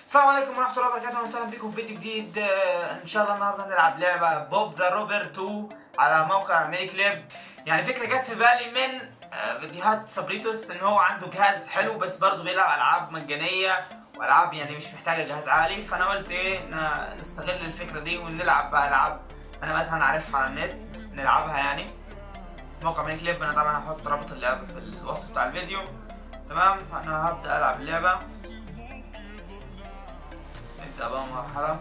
السلام عليكم ورحمة الله وبركاته، وسهلا بكم في فيديو جديد. ان شاء الله النهارده هنلعب لعبة بوب ذا روبر 2 على موقع ميني كليب. يعني فكرة جت في بالي من فيديوهات سابريتوس ان هو عنده جهاز حلو بس برضه بيلعب العاب مجانية والعاب يعني مش محتاجة جهاز عالي، فانا قلت ايه نستغل الفكرة دي ونلعب بقى العاب انا مثلا عارفها على النت نلعبها يعني. موقع ميني كليب انا طبعا هحط رابط اللعبة في الوصف بتاع الفيديو. تمام، انا هبدأ العب اللعبة. نبدأ بقى مرحلة.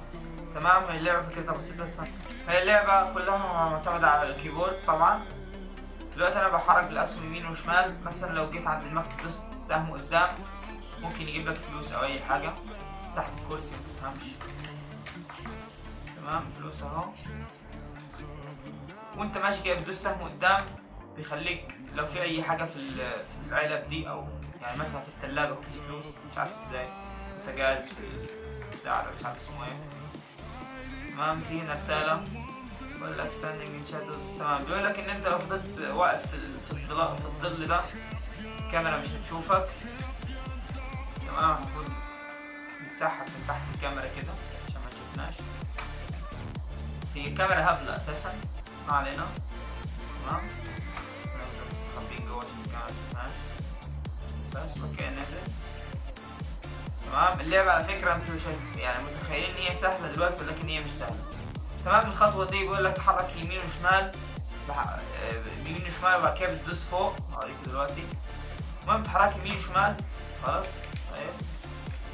تمام، هي اللعبة فكرتها بسيطة. هي اللعبة كلها معتمدة على الكيبورد طبعا. دلوقتي أنا بحرك الأسهم يمين وشمال، مثلا لو جيت عند المكتب دوست سهم قدام ممكن يجيب لك فلوس أو أي حاجة. تحت الكرسي متفهمش. تمام، فلوس أهو. وأنت ماشي كده بتدوس سهم قدام بيخليك لو في أي حاجة في العلب دي، أو يعني مثلا في التلاجة وفي فلوس مش عارف ازاي، بوتاجاز في البتاع ده مش عارف اسمه ايه. تمام، في هنا رسالة بيقول لك ستاندينج ان شادوز. تمام، بيقول لك ان انت لو فضلت واقف في الظل ده الكاميرا مش هتشوفك. تمام، هنكون نتسحب من تحت الكاميرا كده عشان ما تشوفناش. هي كاميرا هبلة اساسا، ما علينا. تمام، نفضل مستخبيين جوا عشان الكاميرا ما تشوفناش. بس اوكي نزل. تمام، اللعبة على فكرة انتوا يعني متخيلين ان هي سهلة دلوقتي ولكن هي مش سهلة. تمام، الخطوة دي بيقول لك تحرك يمين وشمال، يمين وشمال وبعد كده بتدوس فوق. هوريك دلوقتي. المهم تحرك يمين وشمال. خلاص، طيب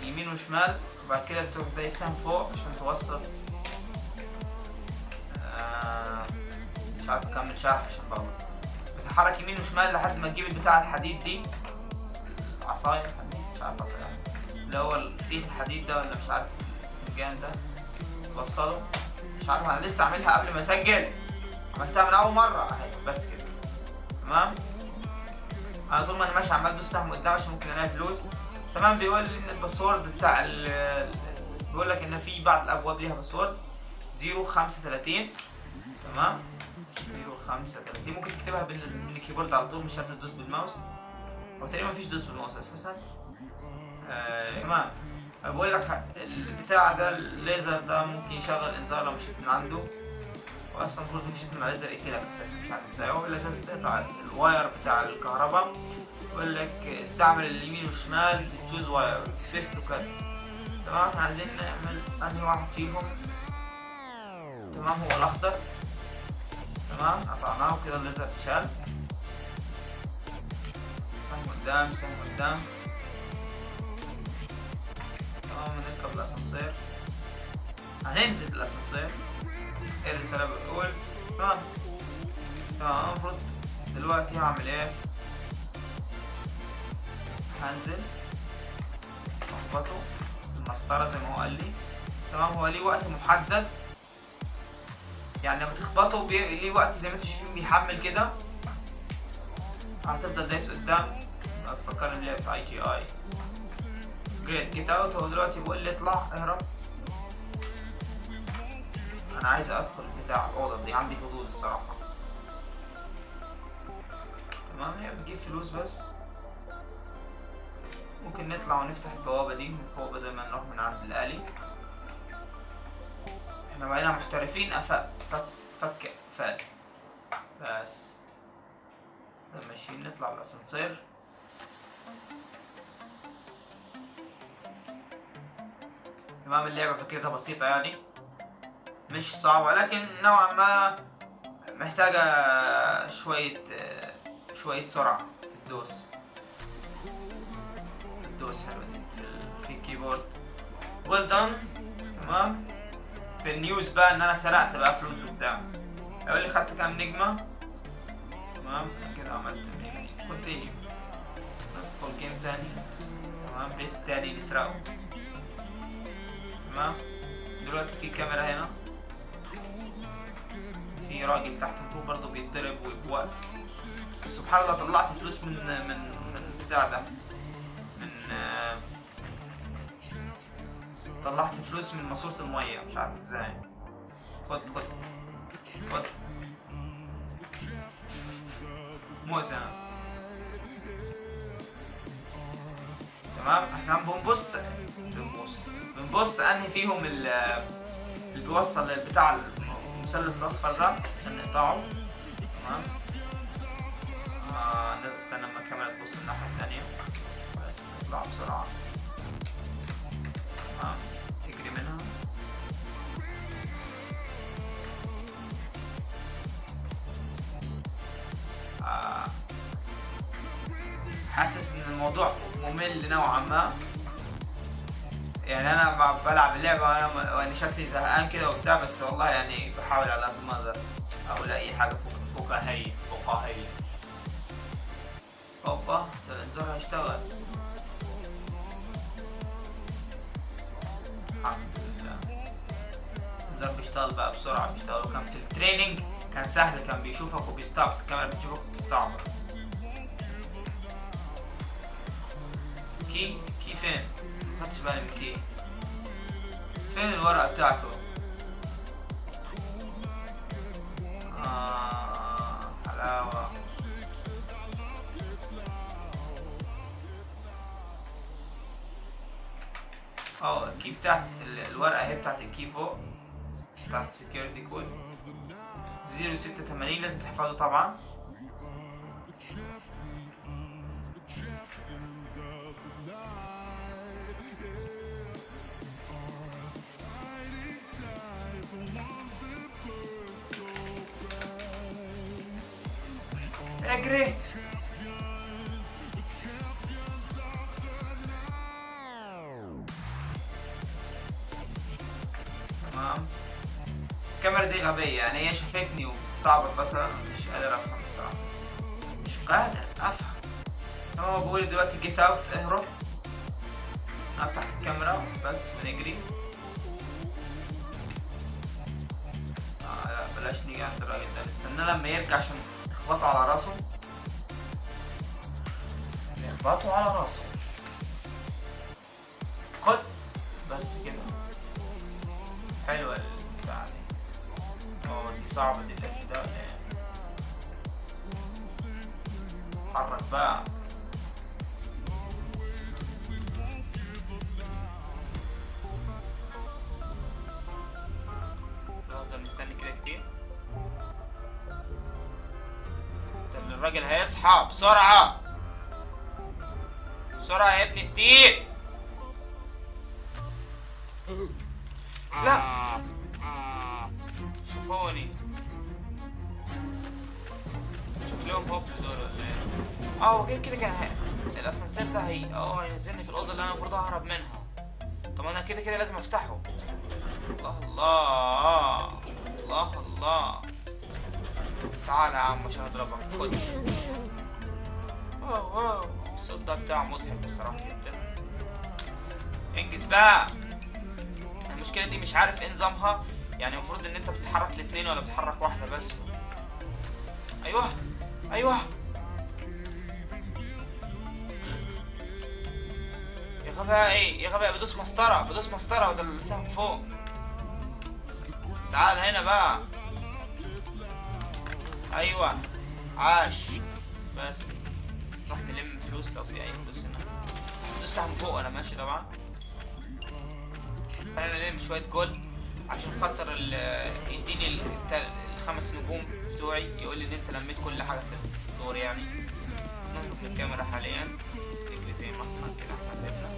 يمين وشمال وبعد كده بتروح دايس سهم فوق عشان توصل. مش عارف اكمل شرح عشان بغلط. بتحرك يمين وشمال لحد ما تجيب البتاع الحديد دي، العصاية الحديد، مش عارف عصاية اللي هو السيخ الحديد ده ولا مش عارف المكان ده، توصله. مش عارف، انا لسه عاملها قبل ما اسجل، عملتها من اول مره اهي بس كده. تمام، انا طول ما انا ماشي عمال ادوس سهم قدام عشان ممكن الاقي فلوس. تمام، بيقول لي ان الباسورد بتاع بيقول لك ان في بعض الابواب ليها باسورد 035. تمام، 035 ممكن تكتبها بالكيبورد على طول، مش شرط تدوس بالماوس. هو تقريبا مفيش دوس بالماوس اساسا. تمام، بقول لك البتاع ده الليزر ده ممكن يشغل انذار لو مشيت من عنده، واصلا المفروض مشيت من الليزر يقتلك اساسا، مش عارف ازاي. هو بيقول لك لازم تقطع الواير بتاع الكهرباء. بيقول لك استعمل اليمين والشمال تشوز واير سبيس تو كات. تمام، احنا عايزين نعمل انهي واحد فيهم. تمام، هو الاخضر. تمام، قطعناه وكده الليزر اتشال. سهم قدام سهم قدام. تمام، نركب الاسانسير، هننزل بالاسانسير. ايه الرسالة بتقول؟ تمام تمام، المفروض دلوقتي هعمل ايه؟ هنزل اخبطه المسطرة زي ما هو قال لي. تمام، هو ليه وقت محدد، يعني لما تخبطه ليه وقت زي ما انتوا شايفين بيحمل كده. هتفضل دايس قدام. فكرني اللي هي بتاع اي جي اي جريت جيت اوت. هو دلوقتي بيقول لي اطلع اهرب. انا عايز ادخل بتاع الاوضه دي، عندي فضول الصراحه. تمام، هي بتجيب فلوس بس. ممكن نطلع ونفتح البوابه دي من فوق بدل ما نروح من عند الالي. احنا بقينا محترفين فك فال بس. ماشيين نطلع بالاسانسير. تمام، اللعبه فكرتها بسيطه يعني مش صعبة، لكن نوعا ما محتاجة شوية سرعة في الدوس. حلوة دي في الكيبورد. ويل دون. تمام، في النيوز بقى ان انا سرقت بقى فلوس وبتاع. يقول لي خدت كام نجمة. تمام، كده عملت كونتينيو ندخل جيم تاني. تمام، بيت تاني نسرقه. تمام، دلوقتي في كاميرا هنا، في راجل تحت فوق برضه بيتضرب وبوقت. سبحان الله طلعت فلوس من بتاع ده، طلعت فلوس من ماسورة المية مش عارف ازاي. خد مؤذنة. تمام. احنا بنبص انهي فيهم اللي بيوصل للبتاع المثلث الاصفر ده عشان نقطعه. تمام. نستنى لما الكاميرا تبص الناحية التانية بس نطلع بسرعة. تمام. تجري منها. حاسس ان الموضوع ممل نوعا ما، يعني انا بلعب اللعبة وانا شكلي زهقان كده وبتاع، بس والله يعني بحاول على قد ما اقدر اقول اي حاجة فكاهية. اوبا ده الانذار هيشتغل الحمد لله. الانذار بيشتغل بقى بسرعة، بيشتغل. وكان في التريننج كان سهل، كان بيشوفك وبيستعبط، الكاميرا بتشوفك وبتستعبط. كي فين؟ مخدتش بالي من الكي. فين الورقة بتاعته؟ حلاوة. الكي بتاعت الورقة هي بتاعت الكي فوق، بتاعت السكيورتي كود 086 لازم تحفظه طبعا. اجري. تمام. الكاميرا دي غبية، يعني هي شافتني وبتستعبط مثلا، مش قادر افهم بصراحة، مش قادر افهم. هو بقول دلوقتي جيت اوت، اهرب. افتح الكاميرا بس ونجري. لا بلاش نيجي عند الراجل ده، نستنى لما يرجع عشان نخبطه على راسه. نخبطه على راسه. خد بس كده. حلوة البتاع دي. دي صعبة دي اللف ده. حرك بقى. افضل مستني كده كتير. طب الراجل هيصحى بسرعة بسرعة يا ابن التيل. لا شوفوني، شكلهم هوبل دول ولا ايه؟ هو كده كان الاسانسير ده هينزلني في الأوضة اللي انا المفروض اهرب منها. طب انا كده لازم افتحه. الله الله الله الله. تعالى يا عم عشان اضربك. خد. واو الصوت ده بتاعه مضحك الصراحة جدا. انجز بقى. المشكلة دي مش عارف ايه نظامها، يعني المفروض ان انت بتتحرك الاتنين ولا بتتحرك واحدة بس. ايوه يا غباء. ايه يا غباء؟ بدوس مسطرة وده اللسان فوق. تعال هنا بقى. ايوه عاش. بس نروح نلم فلوس لو في اي فلوس هنا. دوس من فوق انا ماشي طبعا. خلينا نلم شوية جولد عشان خاطر يديني ال5 نجوم بتوعي، يقول لي ان انت لميت كل حاجة في الدور يعني. ننقل الكاميرا حاليا نجري زي ما احنا كده. احنا لعبنا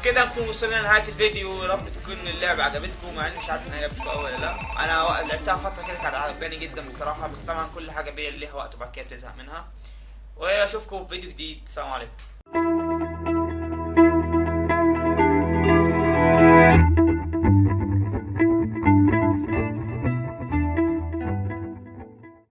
كده نكون وصلنا لنهاية الفيديو. يا رب تكون اللعبة عجبتكم، مع اني مش عارف ان هي عجبتكم أوي ولا لا. انا لعبتها فترة كده كانت عجباني جدا بصراحة، بس طبعا كل حاجة ليها وقت وبعد كده بتزهق منها. واشوفكم في فيديو جديد. السلام عليكم.